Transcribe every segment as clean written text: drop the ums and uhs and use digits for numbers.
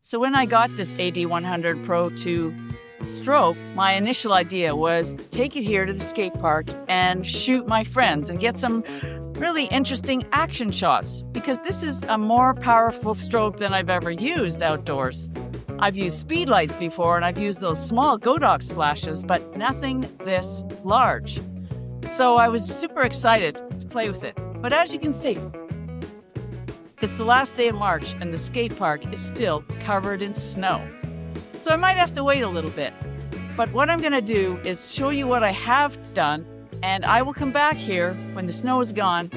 So when I got this AD100 Pro II strobe, my initial idea was to take it here to the skate park and shoot my friends and get some really interesting action shots, because this is a more powerful strobe than I've ever used outdoors. I've used speed lights before and I've used those small Godox flashes, but nothing this large. So I was super excited to play with it. But as you can see, it's the last day of March and the skate park is still covered in snow. So I might have to wait a little bit. But what I'm gonna do is show you what I have done, and I will come back here when the snow is gone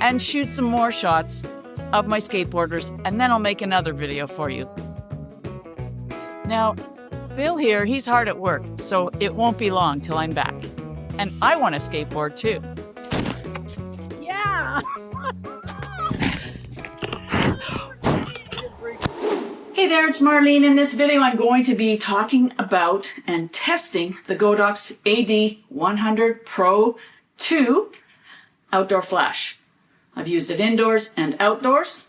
and shoot some more shots of my skateboarders, and then I'll make another video for you. Now, Bill here, he's hard at work, so it won't be long till I'm back. And I want a skateboard too. Yeah! Hey there, it's Marlene. In this video, I'm going to be talking about and testing the Godox AD100 Pro II outdoor flash. I've used it indoors and outdoors,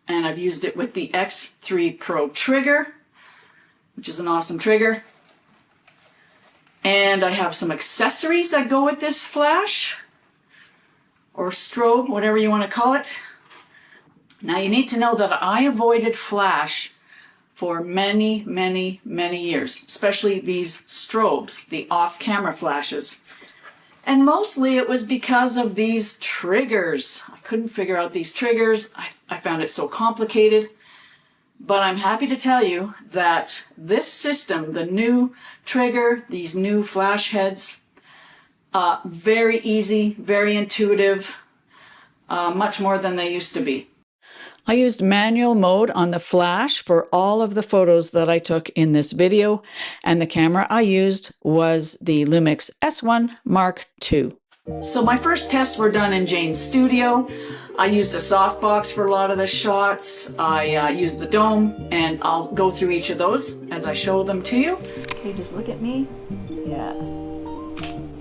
and I've used it with the X3Pro Trigger, which is an awesome trigger. And I have some accessories that go with this flash, or strobe, whatever you want to call it. Now you need to know that I avoided flash for many years, especially these strobes, the off-camera flashes. And mostly it was because of these triggers. I couldn't figure out these triggers. I found it so complicated. But I'm happy to tell you that this system, the new trigger, these new flash heads, very easy, very intuitive, much more than they used to be. I used manual mode on the flash for all of the photos that I took in this video, and the camera I used was the Lumix S1 Mark II. So my first tests were done in Jane's studio. I used a softbox for a lot of the shots. I used the dome, and I'll go through each of those as I show them to you. Okay, just look at me. Yeah,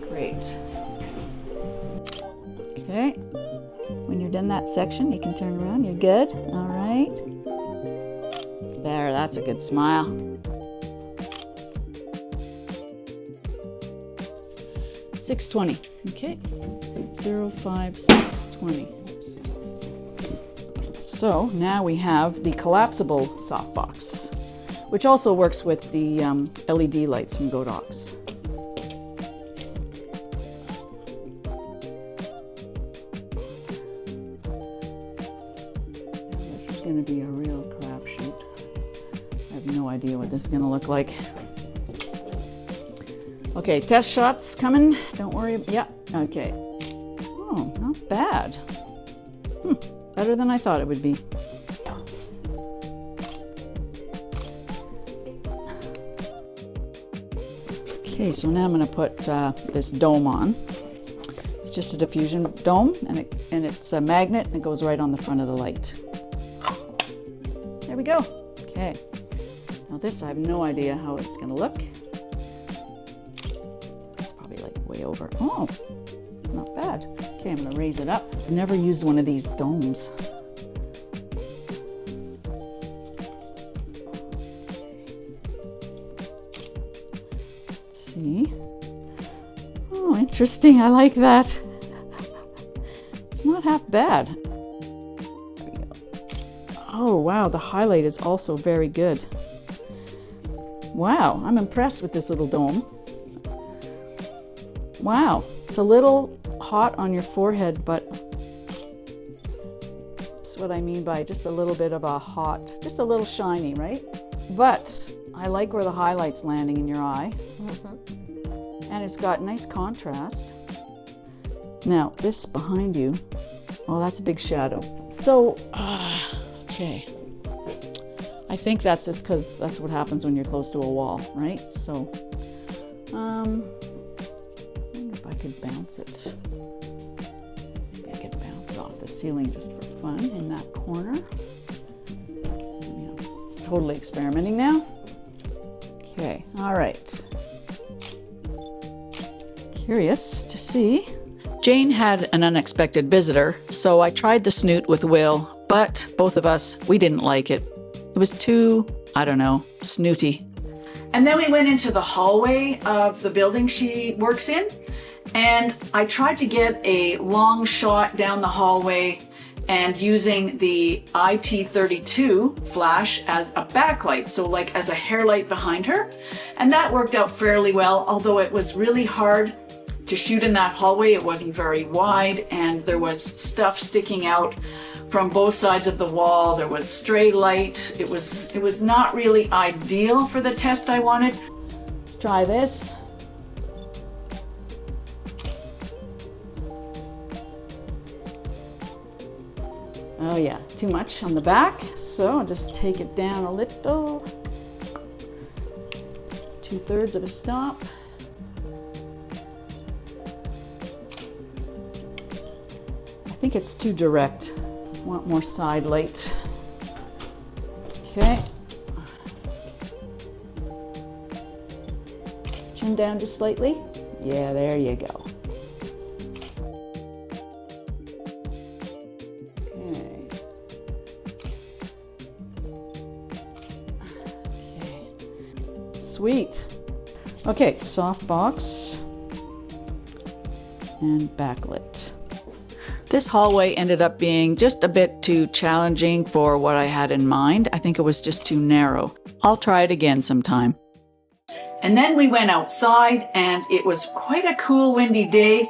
great. Okay. When you're done that section, you can turn around. You're good. All right. There, that's a good smile. $620. Okay. 05620. So now we have the collapsible softbox, which also works with the LED lights from Godox. Going to be a real crapshoot. I have no idea what this is going to look like. Okay, test shots coming. Don't worry. Yeah, okay. Oh, not bad. Better than I thought it would be. Okay, so now I'm going to put this dome on. It's just a diffusion dome, and it's a magnet, and it goes right on the front of the light. There we go. Okay. Now this, I have no idea how it's going to look. It's probably like way over. Oh, not bad. Okay, I'm going to raise it up. I've never used one of these domes. Let's see. Oh, interesting. I like that. It's not half bad. Oh wow, the highlight is also very good. Wow, I'm impressed with this little dome. Wow, it's a little hot on your forehead, but that's what I mean by just a little bit of a hot, just a little shiny, right? But I like where the highlight's landing in your eye. And it's got nice contrast. Now, this behind you, oh, that's a big shadow. So, okay, I think that's just because that's what happens when you're close to a wall, right? So, I wonder if I could bounce it. Maybe I could bounce it off the ceiling just for fun in that corner. I'm totally experimenting now. Okay, all right. Curious to see. Jane had an unexpected visitor, so I tried the snoot with Will, but both of us, we didn't like it. It was too, I don't know, snooty. And then we went into the hallway of the building she works in, and I tried to get a long shot down the hallway and using the IT32 flash as a backlight, so like as a hair light behind her. And that worked out fairly well, although it was really hard to shoot in that hallway. It wasn't very wide and there was stuff sticking out from both sides of the wall. There was stray light. It was not really ideal for the test I wanted. Let's try this. Oh yeah, too much on the back, so I'll just take it down a little. 2/3 of a stop. I think it's too direct. Want more side light. Okay. Chin down just slightly. Yeah, there you go. Sweet. Okay, soft box and backlit. This hallway ended up being just a bit too challenging for what I had in mind. I think it was just too narrow. I'll try it again sometime. And then we went outside and it was quite a cool windy day.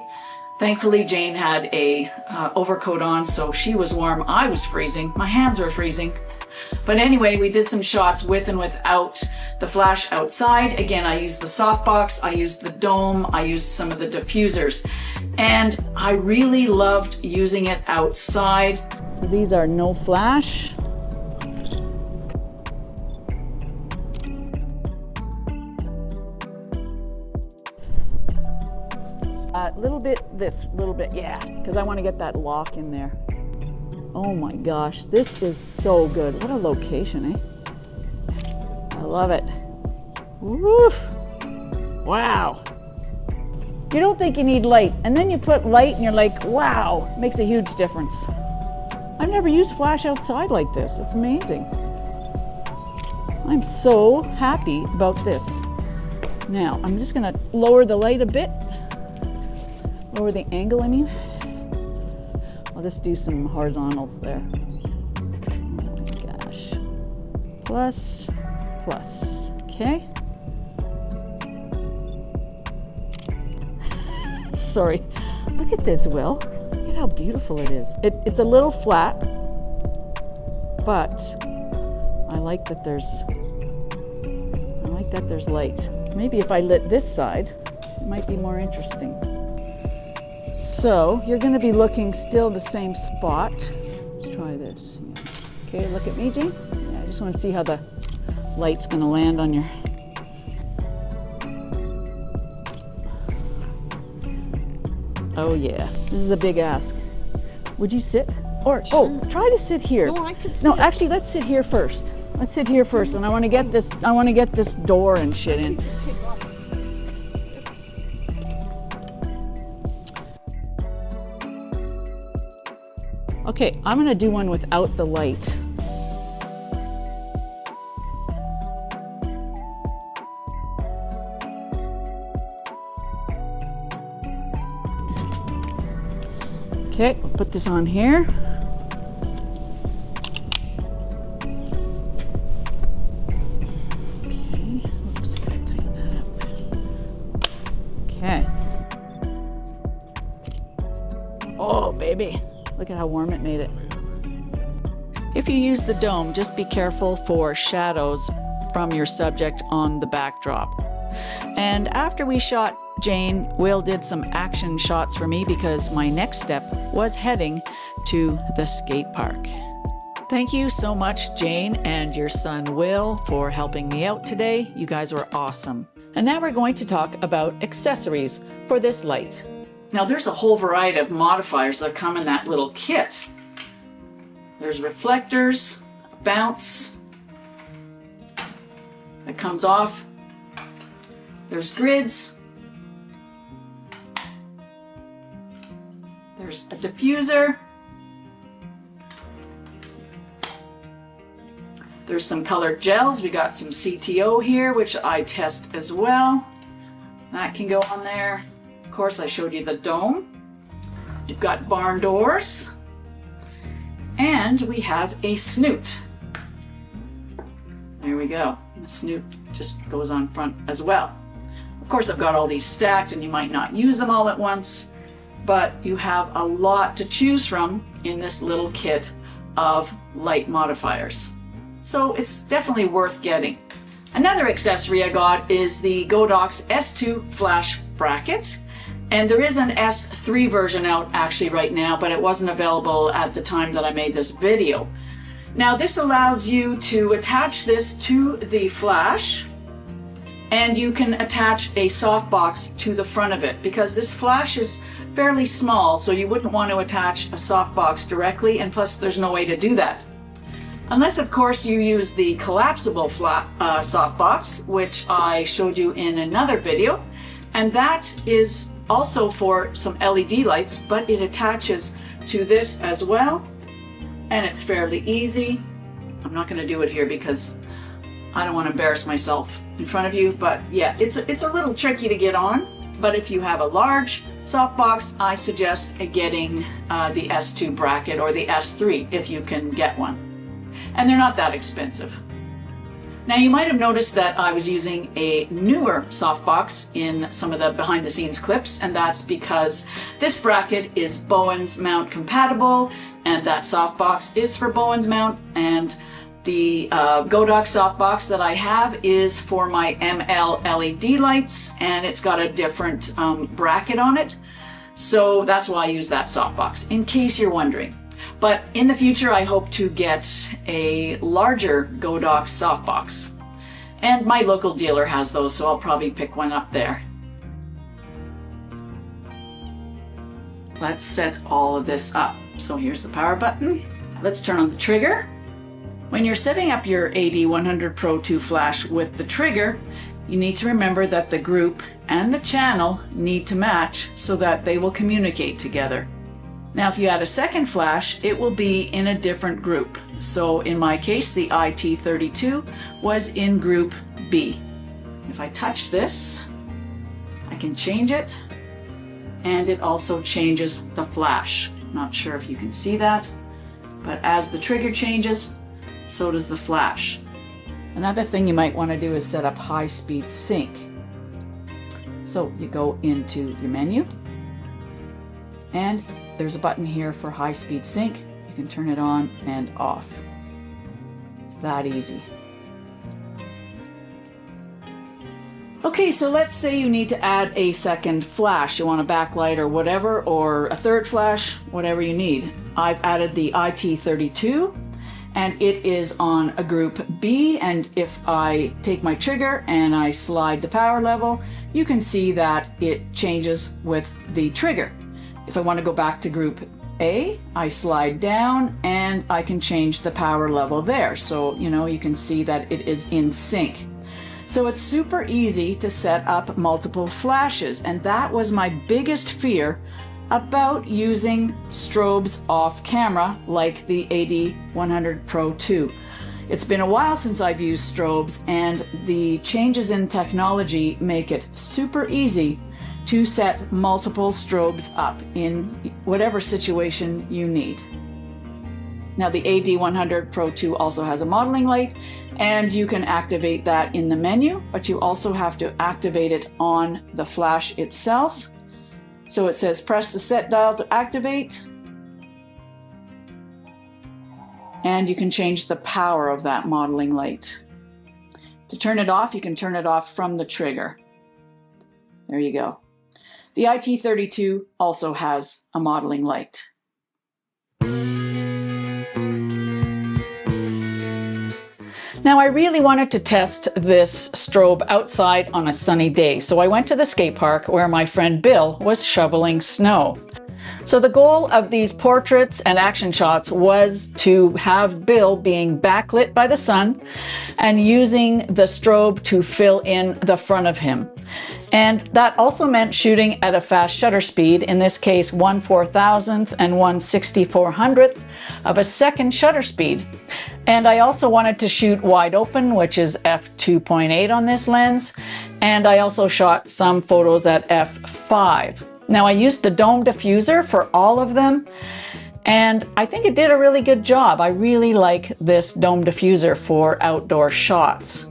Thankfully Jane had a overcoat on, so she was warm. I was freezing. My hands were freezing. But anyway, we did some shots with and without the flash outside. Again, I used the softbox, I used the dome, I used some of the diffusers, and I really loved using it outside. So these are no flash. A little bit, yeah, because I want to get that lock in there. Oh my gosh, this is so good. What a location, eh? I love it. Woof! Wow! You don't think you need light, and then you put light and you're like, wow, makes a huge difference. I've never used flash outside like this. It's amazing. I'm so happy about this. Now, I'm just gonna lower the light a bit. Lower the angle, I mean. I'll just do some horizontals there. Oh my gosh. Plus, okay. Sorry. Look at this, Will. Look at how beautiful it is. It's a little flat, but I like that there's light. Maybe if I lit this side, it might be more interesting. So you're going to be looking still the same spot. Let's try this. Yeah. Okay, look at me, Jane. Yeah, I just want to see how the light's going to land on your... Oh yeah, this is a big ask. Would you sit? Or sure. Oh, try to sit here. No, I could sit. No, actually, let's sit here first. Let's sit here first, and I want to get this. I want to get this door and shit in. Okay, I'm gonna do one without the light. Okay, I'll put this on here. Okay, oops, gotta tighten that up. Okay. Oh, baby. Look at how warm it made it. If you use the dome, just be careful for shadows from your subject on the backdrop. And after we shot Jane, Will did some action shots for me because my next step was heading to the skate park. Thank you so much, Jane and your son Will, for helping me out today. You guys were awesome. And now we're going to talk about accessories for this light. Now there's a whole variety of modifiers that come in that little kit. There's reflectors, bounce that comes off. There's grids. There's a diffuser. There's some colored gels. We got some CTO here, which I test as well. That can go on there. Of course, I showed you the dome. You've got barn doors. And we have a snoot. There we go. The snoot just goes on front as well. Of course, I've got all these stacked and you might not use them all at once, but you have a lot to choose from in this little kit of light modifiers. So it's definitely worth getting. Another accessory I got is the Godox S2 flash bracket. And there is an S3 version out actually right now, but it wasn't available at the time that I made this video. Now this allows you to attach this to the flash, and you can attach a softbox to the front of it because this flash is fairly small, so you wouldn't want to attach a softbox directly, and plus there's no way to do that. Unless of course you use the collapsible softbox, which I showed you in another video, and that is also for some LED lights, but it attaches to this as well, and it's fairly easy. I'm not going to do it here because I don't want to embarrass myself in front of you, but yeah, it's a little tricky to get on. But if you have a large softbox, I suggest getting the S2 bracket or the S3 if you can get one, and they're not that expensive. Now you might have noticed that I was using a newer softbox in some of the behind the scenes clips, and that's because this bracket is Bowens mount compatible, and that softbox is for Bowens mount, and the Godox softbox that I have is for my ML LED lights, and it's got a different bracket on it. So that's why I use that softbox, in case you're wondering. But in the future, I hope to get a larger Godox softbox. And my local dealer has those, so I'll probably pick one up there. Let's set all of this up. So here's the power button. Let's turn on the trigger. When you're setting up your AD100 Pro II flash with the trigger, you need to remember that the group and the channel need to match so that they will communicate together. Now, if you add a second flash, it will be in a different group. So in my case, the IT32 was in group B. If I touch this, I can change it, and it also changes the flash. Not sure if you can see that, but as the trigger changes, so does the flash. Another thing you might want to do is set up high-speed sync. So you go into your menu, and there's a button here for high-speed sync. You can turn it on and off. It's that easy. Okay, so let's say you need to add a second flash. You want a backlight or whatever, or a third flash, whatever you need. I've added the IT32, and it is on a group B, and if I take my trigger and I slide the power level, you can see that it changes with the trigger. If I want to go back to group A, I slide down and I can change the power level there. So, you can see that it is in sync. So it's super easy to set up multiple flashes, and that was my biggest fear about using strobes off camera like the AD100 Pro II. It's been a while since I've used strobes, and the changes in technology make it super easy to set multiple strobes up in whatever situation you need. Now the AD100 Pro II also has a modeling light, and you can activate that in the menu, but you also have to activate it on the flash itself. So it says press the set dial to activate, and you can change the power of that modeling light. To turn it off, you can turn it off from the trigger. There you go. The IT32 also has a modeling light. Now I really wanted to test this strobe outside on a sunny day, so I went to the skate park where my friend Bill was shoveling snow. So the goal of these portraits and action shots was to have Bill being backlit by the sun and using the strobe to fill in the front of him. And that also meant shooting at a fast shutter speed, in this case 1/4000th and 1/6400th of a second shutter speed. And I also wanted to shoot wide open, which is f2.8 on this lens, and I also shot some photos at f5. Now I used the dome diffuser for all of them, and I think it did a really good job. I really like this dome diffuser for outdoor shots.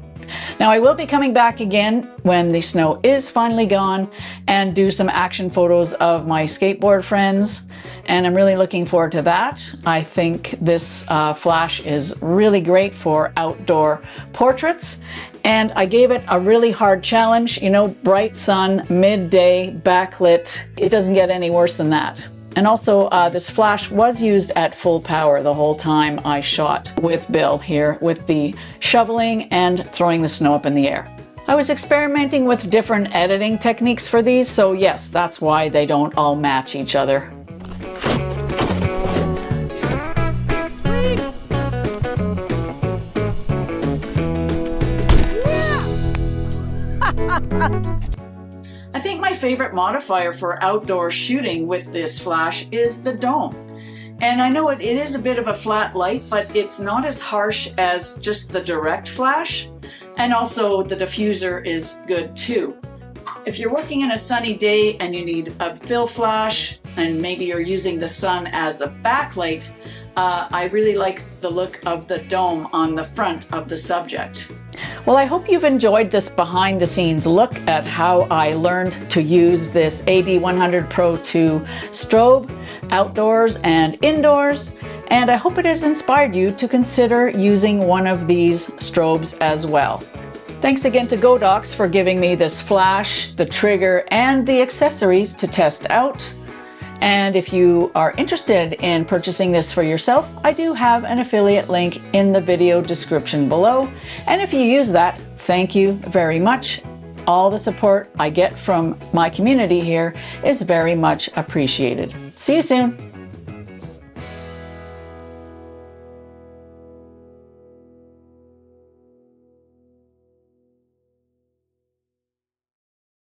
Now I will be coming back again when the snow is finally gone and do some action photos of my skateboard friends, and I'm really looking forward to that. I think this flash is really great for outdoor portraits, and I gave it a really hard challenge. You know, bright sun, midday, backlit, it doesn't get any worse than that. And also this flash was used at full power the whole time I shot with Bill here with the shoveling and throwing the snow up in the air. I was experimenting with different editing techniques for these, so yes, that's why they don't all match each other. I think my favorite modifier for outdoor shooting with this flash is the dome. And I know it is a bit of a flat light, but it's not as harsh as just the direct flash. And also the diffuser is good too. If you're working in a sunny day and you need a fill flash, and maybe you're using the sun as a backlight, I really like the look of the dome on the front of the subject. Well, I hope you've enjoyed this behind the scenes look at how I learned to use this AD100 Pro II strobe outdoors and indoors, and I hope it has inspired you to consider using one of these strobes as well. Thanks again to Godox for giving me this flash, the trigger, and the accessories to test out. And if you are interested in purchasing this for yourself, I do have an affiliate link in the video description below. And if you use that, thank you very much. All the support I get from my community here is very much appreciated. See you soon.